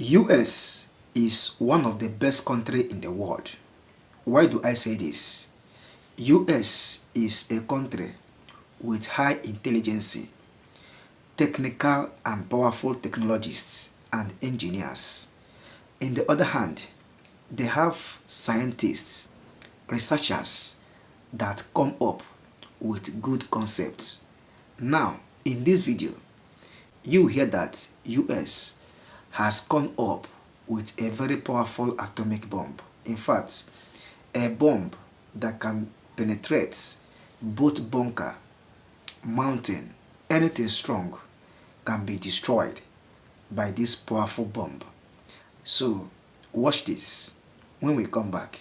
US is one of the best countries in the world. Why do I say this? US is a country with high intelligence, technical and powerful technologists and engineers. On the other hand, they have scientists, researchers that come up with good concepts. Now, in this video, you hear that US has come up with a very powerful atomic bomb. In fact, a bomb that can penetrate both bunker, mountain, anything strong can be destroyed by this powerful bomb. So, watch this. When we come back,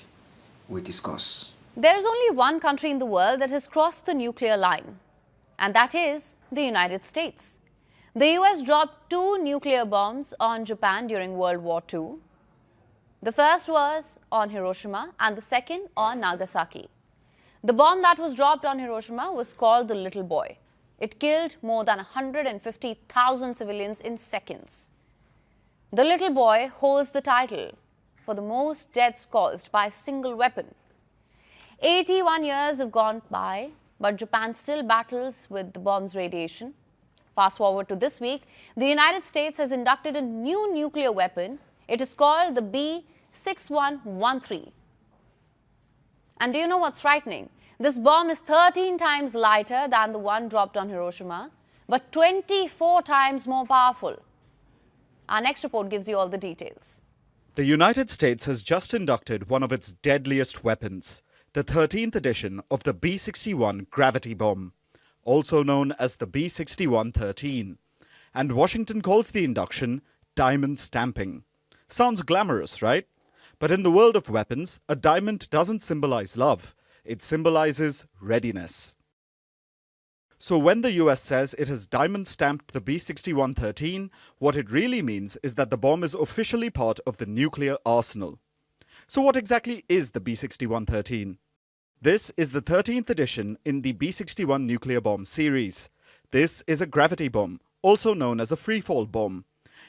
we discuss. There's only one country in the world that has crossed the nuclear line, and that is the United States. The US dropped 2 nuclear bombs on Japan during World War II. The first was on Hiroshima and the second on Nagasaki. The bomb that was dropped on Hiroshima was called the Little Boy. It killed more than 150,000 civilians in seconds. The Little Boy holds the title for the most deaths caused by a single weapon. 81 years have gone by, but Japan still battles with the bomb's radiation. Fast forward to this week, the United States has inducted a new nuclear weapon. It is called the B61-13. And do you know what's frightening? This bomb is 13 times lighter than the one dropped on Hiroshima, but 24 times more powerful. Our next report gives you all the details. The United States has just inducted one of its deadliest weapons, the 13th edition of the B61 gravity bomb, also known as the B61-13. And Washington calls the induction diamond stamping. Sounds glamorous, right? But in the world of weapons, a diamond doesn't symbolize love. It symbolizes readiness. So when the US says it has diamond stamped the B61-13, what it really means is that the bomb is officially part of the nuclear arsenal. So what exactly is the B61-13? This is the 13th edition in the B61 nuclear bomb series. This is a gravity bomb, also known as a freefall bomb.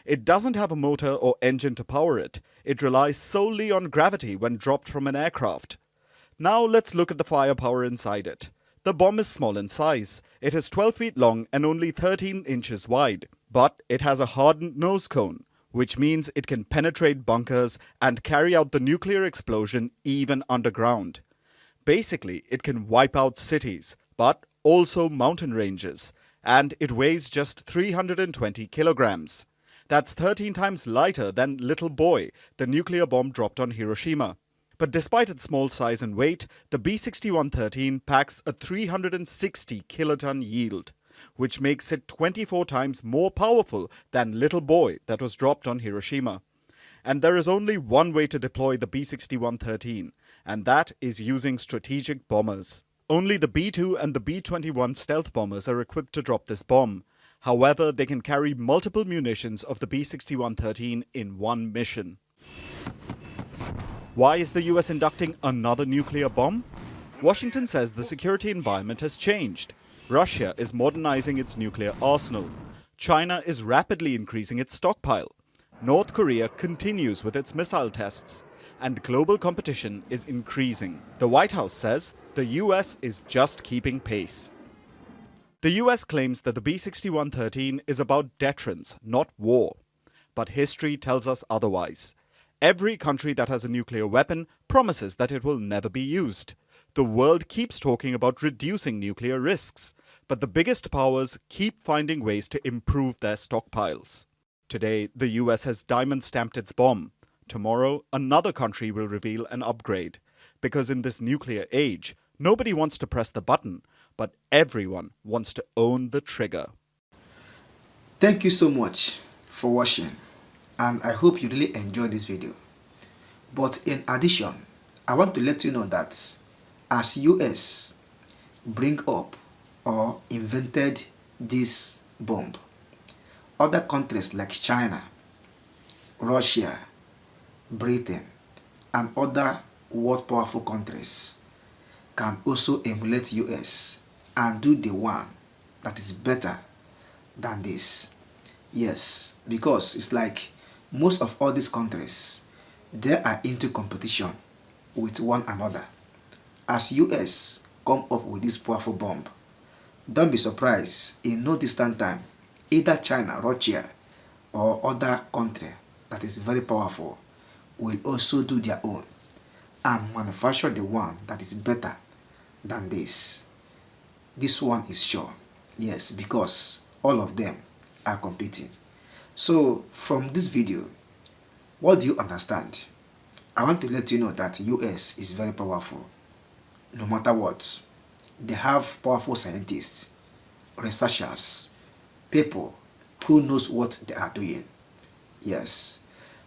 It doesn't have a motor or engine to power it. It relies solely on gravity when dropped from an aircraft. Now let's look at the firepower inside it. The bomb is small in size. It is 12 feet long and only 13 inches wide. But it has a hardened nose cone, which means it can penetrate bunkers and carry out the nuclear explosion even underground. Basically, it can wipe out cities, but also mountain ranges. And it weighs just 320 kilograms. That's 13 times lighter than Little Boy, the nuclear bomb dropped on Hiroshima. But despite its small size and weight, the B61-13 packs a 360 kiloton yield, which makes it 24 times more powerful than Little Boy that was dropped on Hiroshima. And there is only one way to deploy the B61-13, and that is using strategic bombers. Only the B-2 and the B-21 stealth bombers are equipped to drop this bomb. However, they can carry multiple munitions of the B61-13 in one mission. Why is the US inducting another nuclear bomb? Washington says the security environment has changed. Russia is modernizing its nuclear arsenal. China is rapidly increasing its stockpile. North Korea continues with its missile tests. And global competition is increasing. The White House says the US is just keeping pace. The US claims that the B61-13 is about deterrence, not war. But history tells us otherwise. Every country that has a nuclear weapon promises that it will never be used. The world keeps talking about reducing nuclear risks, but the biggest powers keep finding ways to improve their stockpiles. Today, the US has diamond stamped its bomb. Tomorrow, another country will reveal an upgrade. Because in this nuclear age, nobody wants to press the button, but everyone wants to own the trigger. Thank you so much for watching, and I hope you really enjoyed this video. But in addition, I want to let you know that as US bring up or invented this bomb, other countries like China, Russia, Britain, and other world powerful countries can also emulate US and do the one that is better than this. Yes, because it's like Most of all these countries, they are into competition with one another. As US come up with this powerful bomb, don't be surprised in no distant time, either China, Russia, or other country that is very powerful will also do their own and manufacture the one that is better than this. This one is sure. Yes, because all of them are competing. So from this video, what do you understand? I want to let you know that US is very powerful. No matter what, they have powerful scientists, researchers, people who knows what they are doing. Yes.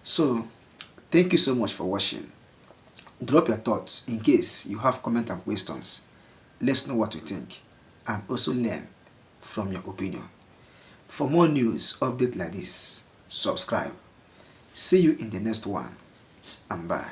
So thank you so much for watching. Drop your thoughts in case you have comments and questions. Let's know what you think and also learn from your opinion. For more news updates like this, subscribe. See you in the next one, and bye.